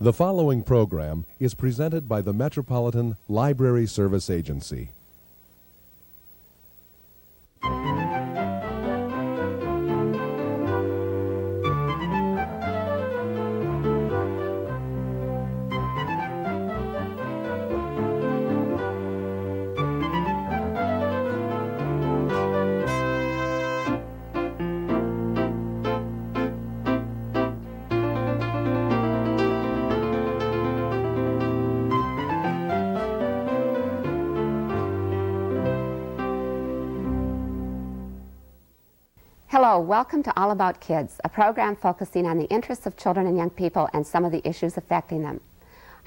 The following program is presented by the Metropolitan Library Service Agency. Hello, welcome to All About Kids, a program focusing on the interests of children and young people and some of the issues affecting them.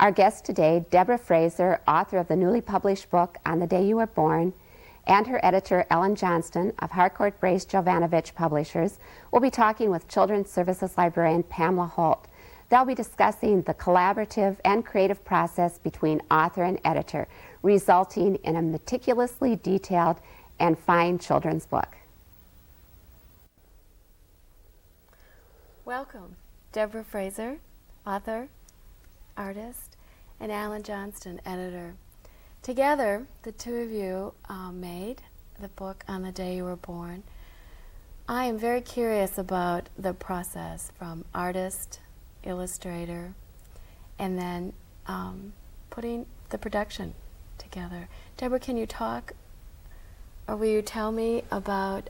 Our guest today, Debra Frasier, author of the newly published book On the Day You Were Born, and her editor, Allyn Johnston of Harcourt Brace Jovanovich Publishers, will be talking with Children's Services librarian Pamela Holt. They'll be discussing the collaborative and creative process between author and editor, resulting in a meticulously detailed and fine children's book. Welcome, Debra Frasier, author, artist, and Allyn Johnston, editor. Together, the two of you made the book On the Day You Were Born. I am very curious about the process from artist, illustrator, and then putting the production together. Debra, can you talk, or will you tell me about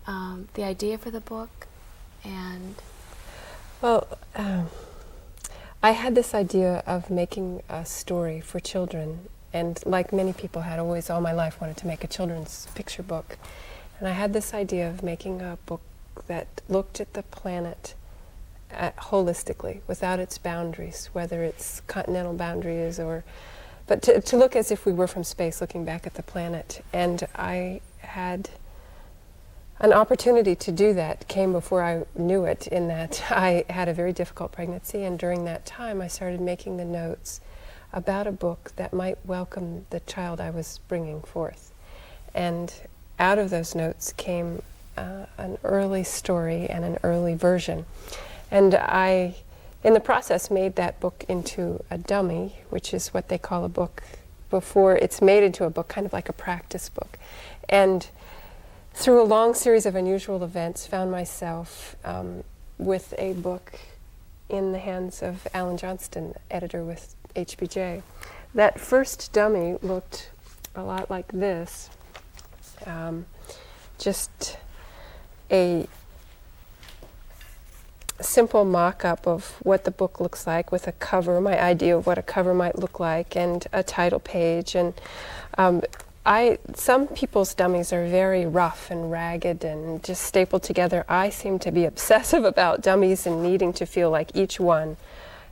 the idea for the book? And well, I had this idea of making a story for children, and like many people had always all my life wanted to make a children's picture book. And I had this idea of making a book that looked at the planet holistically, without its boundaries, whether it's continental boundaries but to look as if we were from space looking back at the planet. And I had an opportunity to do that came before I knew it, in that I had a very difficult pregnancy, and during that time I started making the notes about a book that might welcome the child I was bringing forth. And out of those notes came an early story and an early version. And I, in the process, made that book into a dummy, which is what they call a book before it's made into a book, kind of like a practice book. And through a long series of unusual events, found myself with a book in the hands of Allyn Johnston, editor with HBJ. That first dummy looked a lot like this, just a simple mock-up of what the book looks like, with a cover, my idea of what a cover might look like, and a title page. And some people's dummies are very rough and ragged and just stapled together. I seem to be obsessive about dummies and needing to feel like each one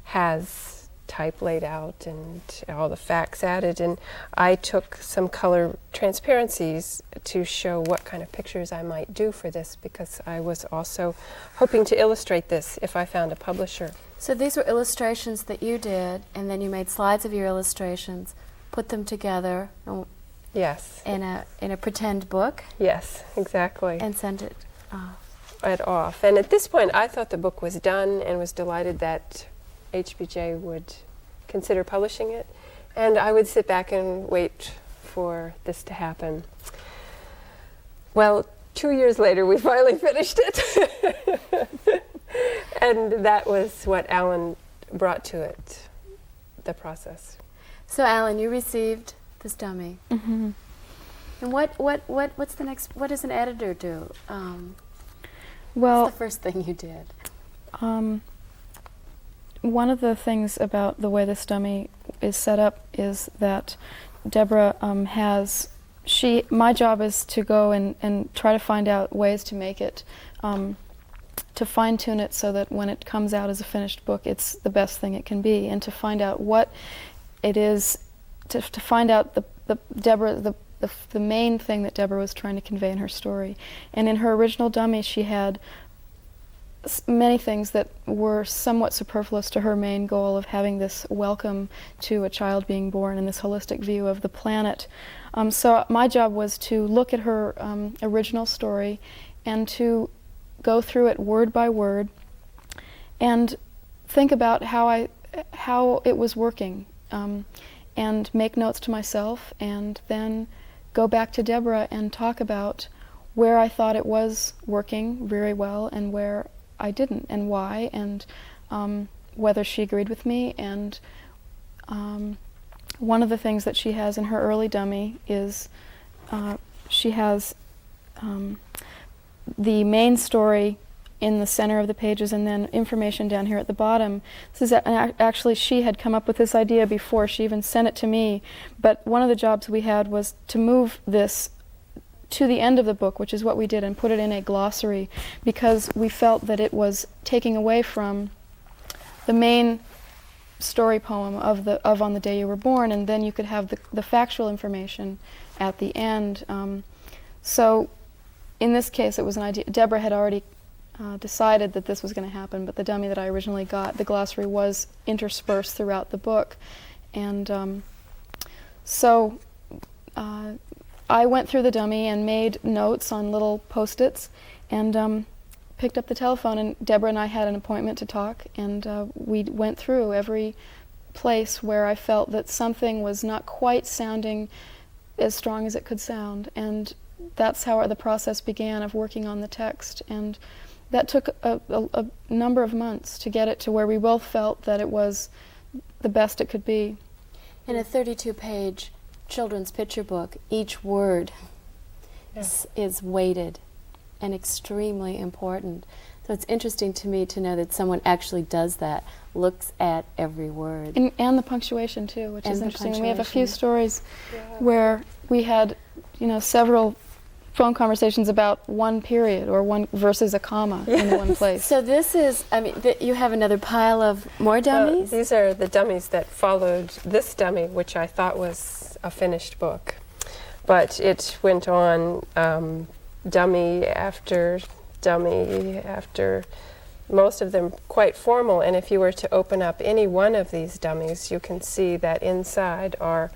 has type laid out and all the facts added. And I took some color transparencies to show what kind of pictures I might do for this, because I was also hoping to illustrate this if I found a publisher. so these were illustrations that you did, and then you made slides of your illustrations, put them together. Yes. In a pretend book? Yes, exactly. And sent it off. And at this point, I thought the book was done and was delighted that HBJ would consider publishing it. And I would sit back and wait for this to happen. Well, 2 years later, we finally finished it. And that was what Allyn brought to it, the process. So, Allyn, you received this dummy. Mm-hmm. And what's the next? What does an editor do? Well, what's the first thing you did? One of the things about the way this dummy is set up is that Debra my job is to go and try to find out ways to make it, to fine-tune it so that when it comes out as a finished book, it's the best thing it can be, and to find out what it is, to find out the main thing that Debra was trying to convey in her story. And in her original dummy, she had many things that were somewhat superfluous to her main goal of having this welcome to a child being born and this holistic view of the planet. So my job was to look at her original story and to go through it word by word and think about how I how it was working, and make notes to myself, and then go back to Debra and talk about where I thought it was working very well and where I didn't, and why, and whether she agreed with me. And one of the things that she has in her early dummy is she has the main story in the center of the pages, and then information down here at the bottom. This is actually, she had come up with this idea before she even sent it to me, but one of the jobs we had was to move this to the end of the book, which is what we did, and put it in a glossary, because we felt that it was taking away from the main story poem of On the Day You Were Born, and then you could have the factual information at the end. So in this case, it was an idea. Debra had already decided that this was going to happen, but the dummy that I originally got, the glossary, was interspersed throughout the book. And so I went through the dummy and made notes on little Post-its, and picked up the telephone, and Debra and I had an appointment to talk, and we went through every place where I felt that something was not quite sounding as strong as it could sound. And that's how the process began of working on the text. And that took a number of months to get it to where we both felt that it was the best it could be. In a 32-page children's picture book, each word is weighted and extremely important. So it's interesting to me to know that someone actually does that, looks at every word. And the punctuation too, which is interesting. And we have a few stories Yeah. where we had, several phone conversations about one period or one versus a comma in one place. So this is, you have another pile of more dummies? These are the dummies that followed this dummy, which I thought was a finished book. But it went on dummy after dummy after, most of them quite formal. And if you were to open up any one of these dummies, you can see that inside are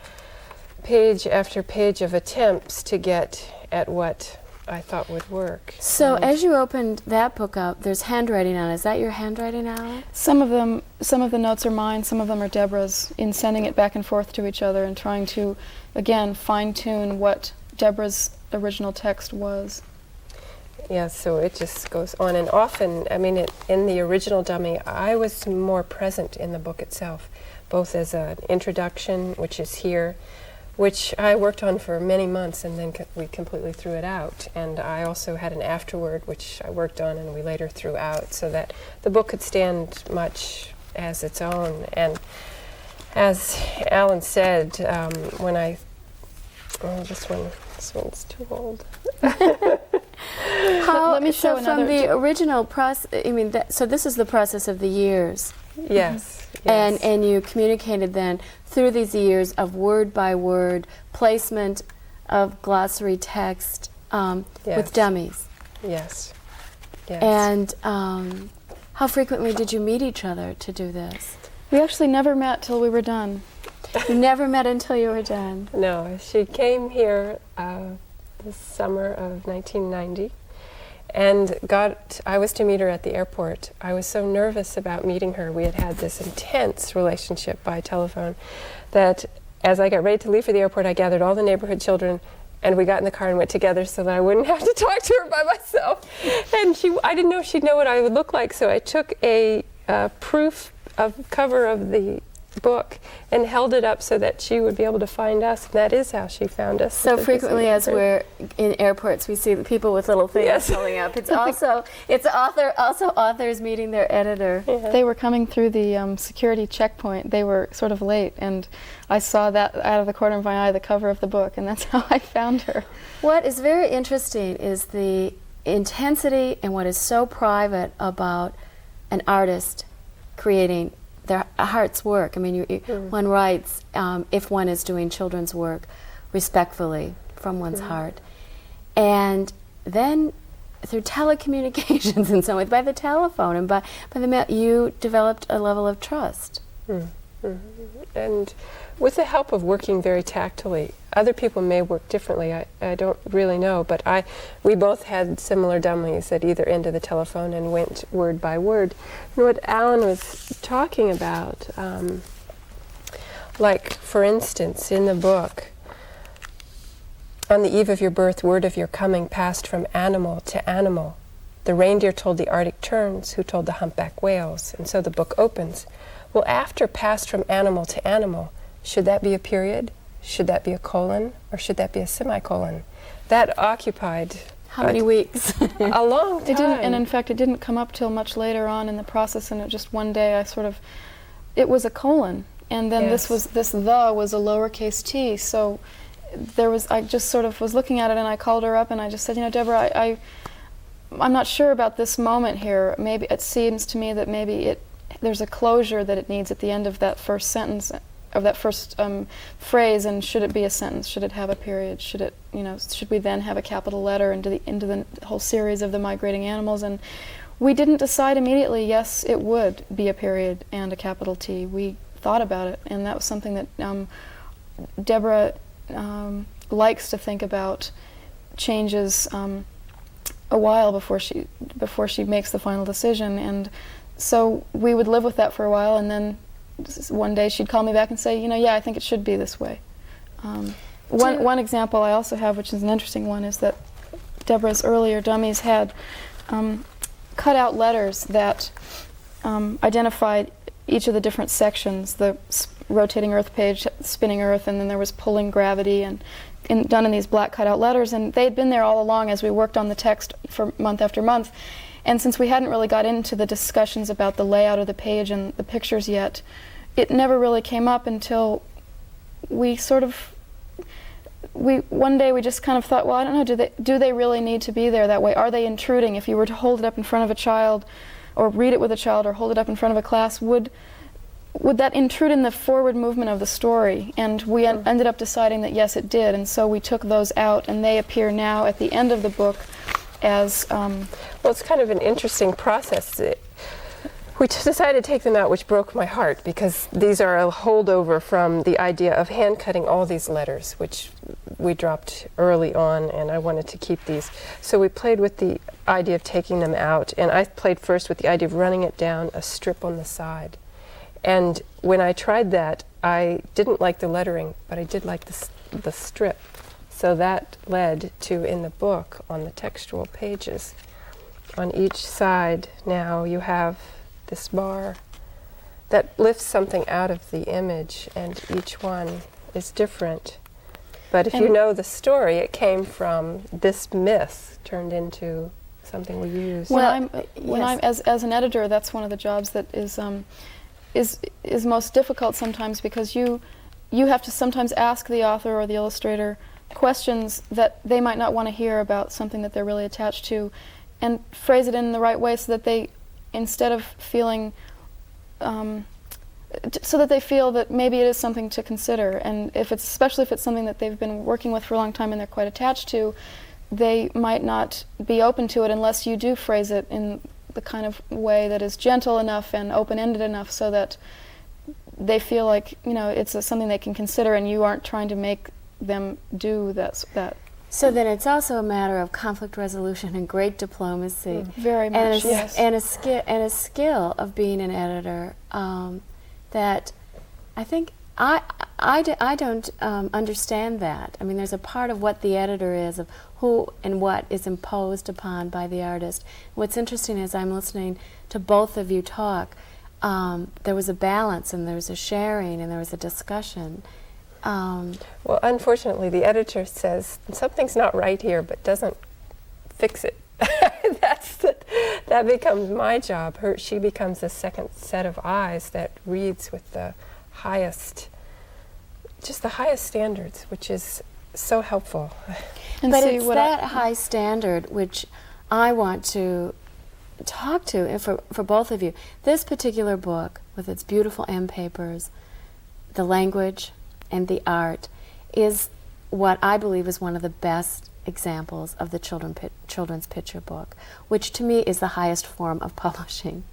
page after page of attempts to get at what I thought would work. So as you opened that book up, there's handwriting on it. Is that your handwriting, Allyn? Some of the notes are mine, some of them are Debra's, in sending it back and forth to each other and trying to, again, fine-tune what Debra's original text was. Yeah, so it just goes on. And often, in the original dummy, I was more present in the book itself, both as an introduction, which is here, which I worked on for many months, and then we completely threw it out. And I also had an afterword, which I worked on and we later threw out, so that the book could stand much as its own. And as Allyn said, this one's too old. Let me show from the original process, so this is the process of the years. Yes. And you communicated then through these years of word by word placement of glossary text with dummies. Yes. And how frequently did you meet each other to do this? We actually never met till we were done. You never met until you were done? No, she came here this summer of 1990. And I was to meet her at the airport. I was so nervous about meeting her. We had had this intense relationship by telephone that as I got ready to leave for the airport, I gathered all the neighborhood children and we got in the car and went together so that I wouldn't have to talk to her by myself. And I didn't know she'd know what I would look like, so I took a proof of cover of the book and held it up so that she would be able to find us, and that is how she found us. So frequently as we're in airports, we see the people with little things holding up. It's authors meeting their editor. Yeah. They were coming through the security checkpoint. They were sort of late, and I saw that out of the corner of my eye, the cover of the book, and that's how I found her. What is very interesting is the intensity and what is so private about an artist creating their heart's work. One writes, if one is doing children's work, respectfully from one's heart. And then through telecommunications and so on, by the telephone and by the mail, you developed a level of trust. And with the help of working very tactily. Other people may work differently, I don't really know, but we both had similar dummies at either end of the telephone and went word by word. And what Allyn was talking about, like for instance in the book, on the eve of your birth, word of your coming passed from animal to animal. The reindeer told the Arctic terns, who told the humpback whales, and so the book opens. Well, after passed from animal to animal, should that be a period? Should that be a colon? Or should that be a semicolon? That occupied How many weeks? a long time. It didn't, and in fact, it didn't come up till much later on in the process, and it just one day it was a colon, and then this the was a lowercase t, so I just sort of was looking at it, and I called her up, and I just said, Deborah, I'm not sure about this moment here. Maybe it seems to me that maybe there's a closure that it needs at the end of that first sentence, of that first phrase, and should it be a sentence? Should it have a period? Should we then have a capital letter into the whole series of the migrating animals? And we didn't decide immediately, yes, it would be a period and a capital T. We thought about it, and that was something that Deborah likes to think about changes a while before she makes the final decision, and so we would live with that for a while, and then one day she'd call me back and say, I think it should be this way. One example I also have, which is an interesting one, is that Deborah's earlier dummies had cut out letters that identified each of the different sections, the rotating Earth page, spinning Earth, and then there was pulling gravity, and done in these black cut-out letters, and they had been there all along as we worked on the text for month after month. And since we hadn't really got into the discussions about the layout of the page and the pictures yet, it never really came up until one day we just kind of thought, well, I don't know, do they really need to be there that way? Are they intruding? If you were to hold it up in front of a child, or read it with a child, or hold it up in front of a class, would that intrude in the forward movement of the story? And we ended up deciding that yes, it did, and so we took those out, and they appear now at the end of the book as... well, it's kind of an interesting process. We decided to take them out, which broke my heart, because these are a holdover from the idea of hand-cutting all these letters, which we dropped early on, and I wanted to keep these. So we played with the idea of taking them out, and I played first with the idea of running it down a strip on the side. And when I tried that, I didn't like the lettering, but I did like the strip. So that led to, in the book, on the textual pages, on each side now you have this bar that lifts something out of the image, and each one is different. But if you know the story, it came from this myth turned into something we use. I'm as an editor, that's one of the jobs that is most difficult sometimes, because you have to sometimes ask the author or the illustrator questions that they might not want to hear about something that they're really attached to, and phrase it in the right way so that they, instead of feeling, so that they feel that maybe it is something to consider, and especially if it's something that they've been working with for a long time and they're quite attached to, they might not be open to it unless you do phrase it in the kind of way that is gentle enough and open-ended enough so that they feel like, it's something they can consider, and you aren't trying to make them do that. So then it's also a matter of conflict resolution and great diplomacy. Very much, yes. And a skill of being an editor that I think I don't understand that. I mean, there's a part of what the editor is, of who and what is imposed upon by the artist. What's interesting is I'm listening to both of you talk. There was a balance, and there was a sharing, and there was a discussion. Well, unfortunately, the editor says something's not right here, but doesn't fix it. That becomes my job. She becomes the second set of eyes that reads with the highest standards, which is so helpful. But it's that high standard which I want to talk to, and for both of you. This particular book, with its beautiful end papers, the language, and the art, is what I believe is one of the best examples of the children's picture book, which to me is the highest form of publishing.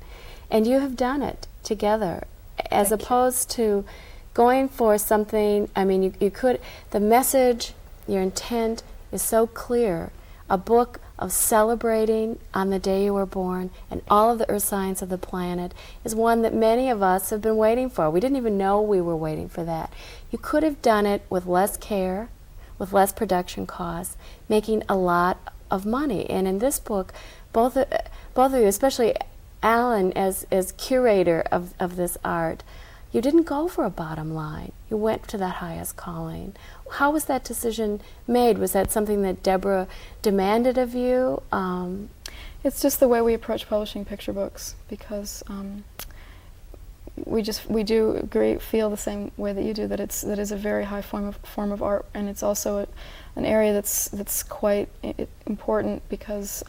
And you have done it together. as opposed to going for something, I mean, you could, the message, your intent is so clear. A book of celebrating on the day you were born and all of the earth signs of the planet is one that many of us have been waiting for. We didn't even know we were waiting for that. You could have done it with less care, with less production costs, making a lot of money. And in this book, both of you, especially Allyn as curator of this art, you didn't go for a bottom line. You went to that highest calling. How was that decision made? Was that something that Debra demanded of you? It's just the way we approach publishing picture books, because we do feel the same way that you do, that that is a very high form of art, and it's also an area that's quite important, because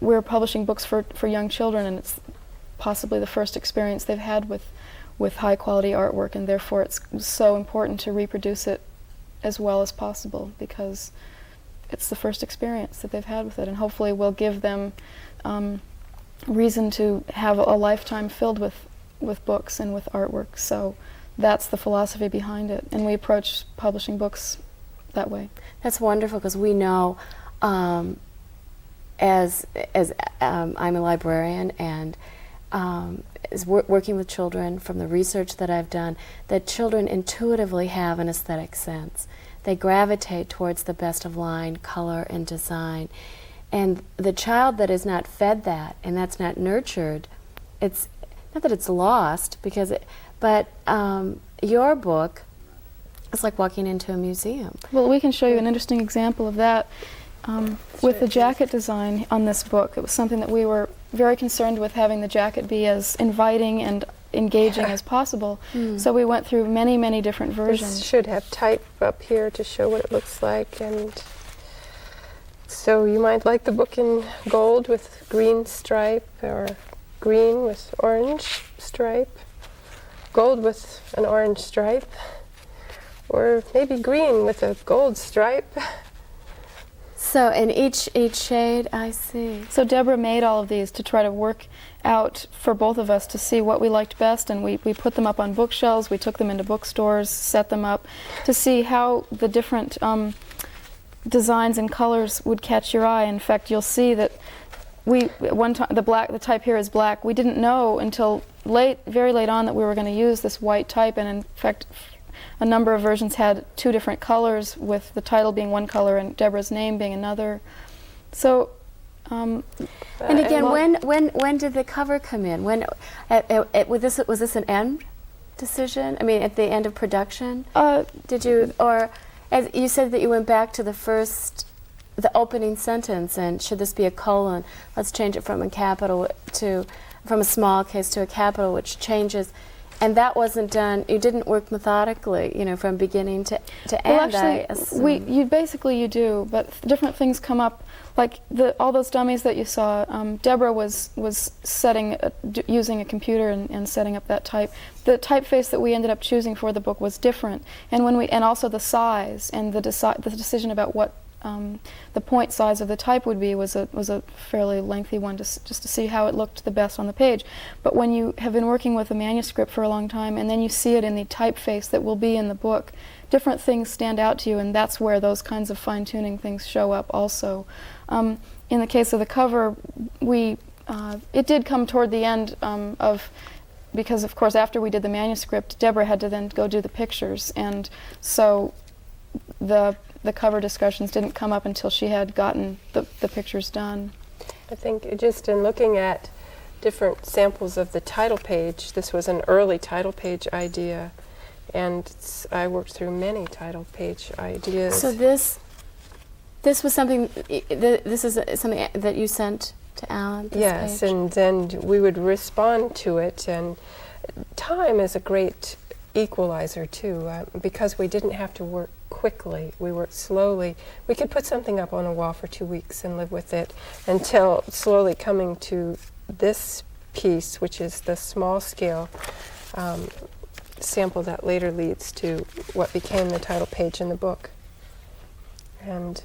we're publishing books for young children, and it's possibly the first experience they've had with high quality artwork, and therefore it's so important to reproduce it as well as possible, because it's the first experience that they've had with it, and hopefully we'll give them reason to have a lifetime filled with books and with artwork. So that's the philosophy behind it, and we approach publishing books that way. That's wonderful, because we know as I'm a librarian, and is working with children, from the research that I've done, that children intuitively have an aesthetic sense. They gravitate towards the best of line, color, and design. And the child that is not fed that, and that's not nurtured, it's not that it's lost, but your book is like walking into a museum. Well, we can show you an interesting example of that. With the jacket design on this book, it was something that we were very concerned with, having the jacket be as inviting and engaging as possible. So we went through many, many different versions. This should have type up here to show what it looks like, and so you might like the book in gold with green stripe, or green with orange stripe, gold with an orange stripe, or maybe green with a gold stripe. So in each shade, I see. So Debra made all of these to try to work out for both of us to see what we liked best, and we put them up on bookshelves, we took them into bookstores, set them up to see how the different designs and colors would catch your eye. In fact, you'll see that the type here is black. We didn't know until very late on that we were going to use this white type, and in fact a number of versions had two different colors, with the title being one color and Debra's name being another. So, and again, when did the cover come in? Was this an end decision? I mean, at the end of production? Did you, or as you said that you went back to the opening sentence, and should this be a colon? Let's change it from from a small case to a capital, which changes. And that wasn't done. You didn't work methodically, from beginning to end. Well, actually, you do, but different things come up. Like all those dummies that you saw, Debra was using a computer and setting up that type. The typeface that we ended up choosing for the book was different, and also the size and the decision about what the point size of the type would be was a fairly lengthy one, just to see how it looked the best on the page. But when you have been working with a manuscript for a long time, and then you see it in the typeface that will be in the book, different things stand out to you, and that's where those kinds of fine-tuning things show up also. In the case of the cover, it did come toward the end because of course after we did the manuscript, Debra had to then go do the pictures, and so the cover discussions didn't come up until she had gotten the pictures done. I think just in looking at different samples of the title page, this was an early title page idea, and I worked through many title page ideas. So this was something. This is something that you sent to Allyn. Yes, page? and then we would respond to it, and time is a great equalizer too, because we didn't have to work quickly. We worked slowly. We could put something up on a wall for 2 weeks and live with it until slowly coming to this piece, which is the small scale sample that later leads to what became the title page in the book. And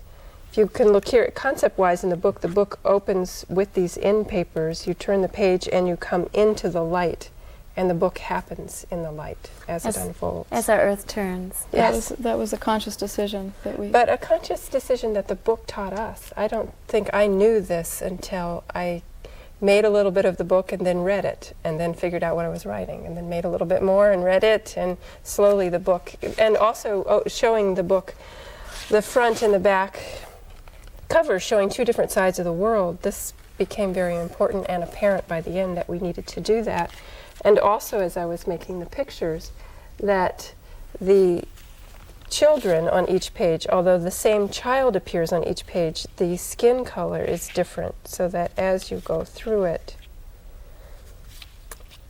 if you can look here, concept-wise in the book opens with these end papers. You turn the page and you come into the light, and the book happens in the light as it unfolds. As our earth turns. Yes. That was a conscious decision that we... But a conscious decision that the book taught us. I don't think I knew this until I made a little bit of the book and then read it, and then figured out what I was writing, and then made a little bit more and read it, and slowly the book, and also showing the book, the front and the back covers showing two different sides of the world. This became very important and apparent by the end that we needed to do that. And also, as I was making the pictures, that the children on each page, although the same child appears on each page, the skin color is different, so that as you go through it,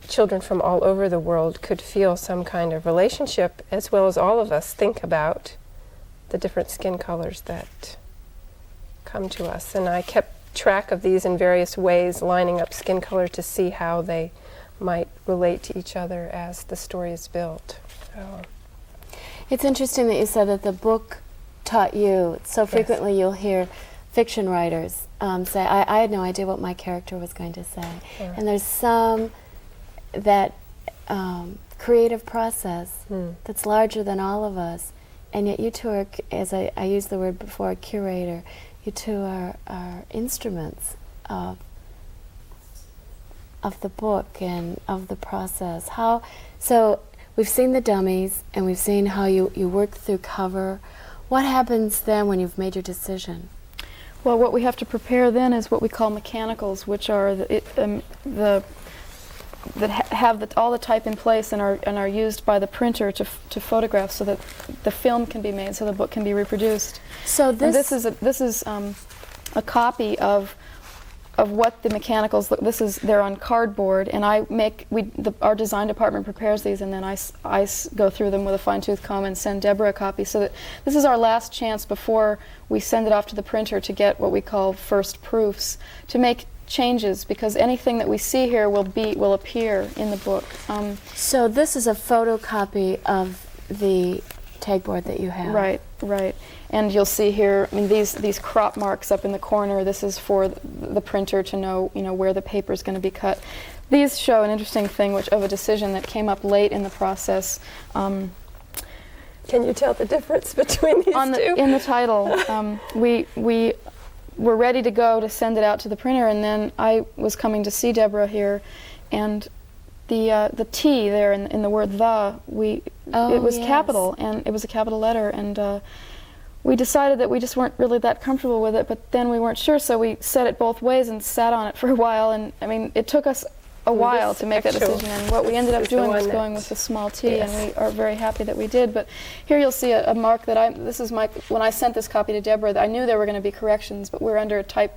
children from all over the world could feel some kind of relationship, as well as all of us think about the different skin colors that come to us. And I kept track of these in various ways, lining up skin color to see how they might relate to each other as the story is built. So. It's interesting that you said that the book taught you. So frequently you'll hear fiction writers say, I had no idea what my character was going to say. Yeah. And there's some that creative process that's larger than all of us. And yet you two are, as I used the word before, a curator, you two are instruments of the book and of the process. So we've seen the dummies and we've seen how you work through cover. What happens then when you've made your decision? Well, what we have to prepare then is what we call mechanicals, which are have all the type in place and are used by the printer to photograph, so that the film can be made, so the book can be reproduced. So this is a copy of what the mechanicals look. They're on cardboard, and our design department prepares these, and then I go through them with a fine-tooth comb and send Debra a copy. So that this is our last chance before we send it off to the printer to get what we call first proofs, to make changes, because anything that we see here will appear in the book. So this is a photocopy of the tag board that you have. Right. And you'll see here, I mean, these crop marks up in the corner. This is for the printer to know, where the paper is going to be cut. These show an interesting thing, of a decision that came up late in the process. Can you tell the difference between these two? In the title, we were ready to go to send it out to the printer, and then I was coming to see Debra here, and the T there in the word "the," it was capital, and it was a capital letter, and we decided that we just weren't really that comfortable with it, but then we weren't sure, so we set it both ways and sat on it for a while, and I mean, it took us a while to make that decision, and what we ended up doing was going with the small T, and we are very happy that we did. But here you'll see a mark that when I sent this copy to Debra, I knew there were going to be corrections, but we were under a tight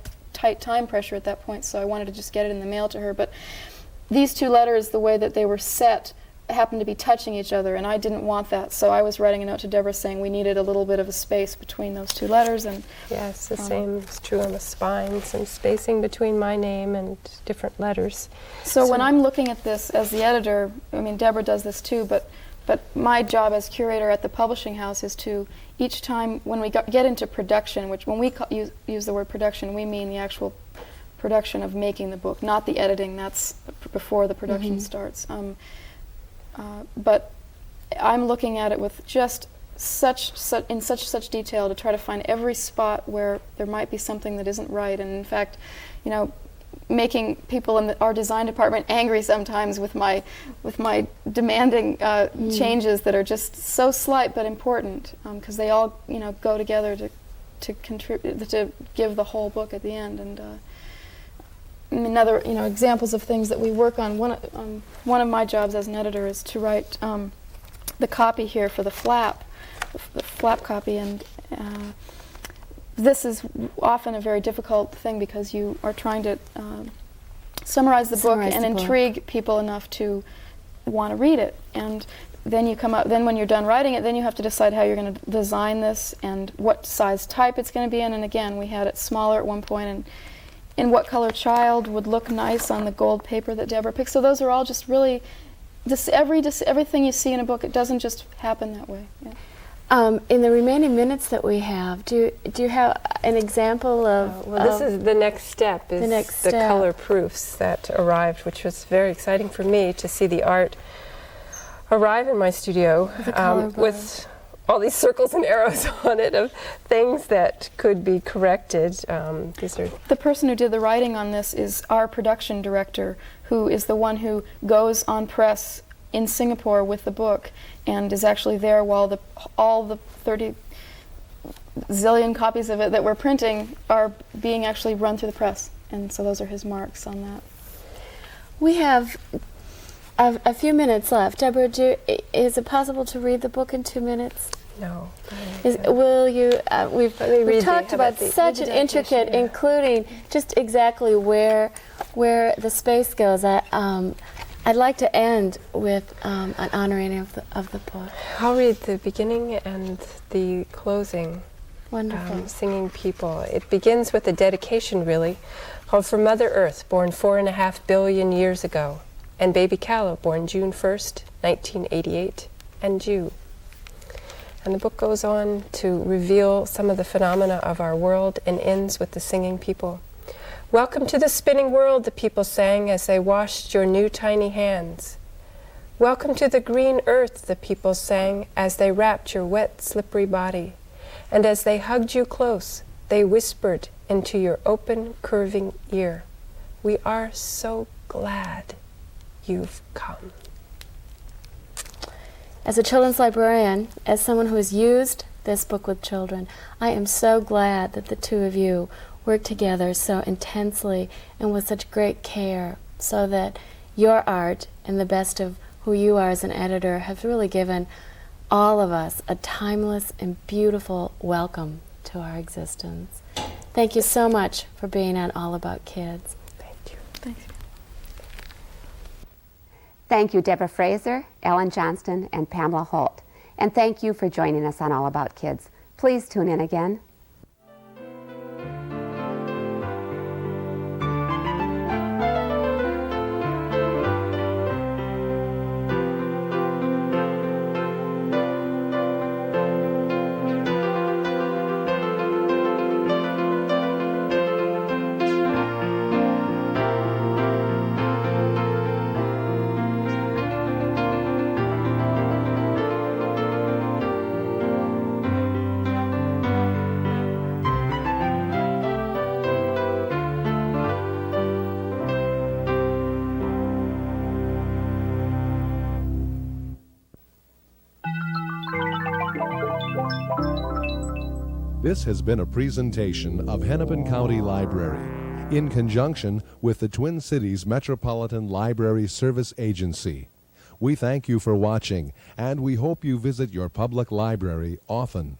time pressure at that point, so I wanted to just get it in the mail to her. But these two letters, the way that they were set, happened to be touching each other, and I didn't want that, so I was writing a note to Debra saying we needed a little bit of a space between those two letters. And yes, the same is true on the spine, some spacing between my name and different letters. So when I'm looking at this as the editor, I mean, Debra does this too, but my job as curator at the publishing house is to, each time when we get into production, which when we use the word production, we mean the actual production of making the book, not the editing. That's before the production starts. But I'm looking at it with just in such detail to try to find every spot where there might be something that isn't right, and in fact, making people in our design department angry sometimes with my demanding changes that are just so slight but important, because they all go together to contribute to give the whole book at the end. And another examples of things that we work on. One of my jobs as an editor is to write the copy here for the flap copy, and this is often a very difficult thing because you are trying to summarize the book and intrigue people enough to want to read it. And then then when you're done writing it, then you have to decide how you're going to design this and what size type it's going to be in. And again, we had it smaller at one point, and in what color child would look nice on the gold paper that Debra picked. So those are all just really, everything you see in a book, it doesn't just happen that way. Yeah. In the remaining minutes that we have, do you have an example of? Well, this is the next step. Is the color proofs that arrived, which was very exciting for me to see the art arrive in my studio with all these circles and arrows on it of things that could be corrected. These are the person who did the writing on this is our production director, who is the one who goes on press in Singapore with the book and is actually there while all the 30 zillion copies of it that we're printing are being actually run through the press. And so those are his marks on that. We have a few minutes left. Deborah, is it possible to read the book in 2 minutes? No. Will you? We've talked about such an intricate, including just exactly where the space goes. I'd like to end with an honoring of the book. I'll read the beginning and the closing. Wonderful. Singing People. It begins with a dedication, really, called For Mother Earth, born 4.5 billion years ago, and Baby Callow, born June 1st, 1988, and you. And the book goes on to reveal some of the phenomena of our world and ends with the singing people. Welcome to the spinning world, the people sang as they washed your new tiny hands. Welcome to the green earth, the people sang as they wrapped your wet, slippery body. And as they hugged you close, they whispered into your open, curving ear, we are so glad you've come. As a children's librarian, as someone who has used this book with children, I am so glad that the two of you work together so intensely and with such great care so that your art and the best of who you are as an editor have really given all of us a timeless and beautiful welcome to our existence. Thank you so much for being on All About Kids. Thank you. Thanks. Thank you, Debra Frasier, Allyn Johnston, and Pamela Holt. And thank you for joining us on All About Kids. Please tune in again. This has been a presentation of Hennepin County Library in conjunction with the Twin Cities Metropolitan Library Service Agency. We thank you for watching, and we hope you visit your public library often.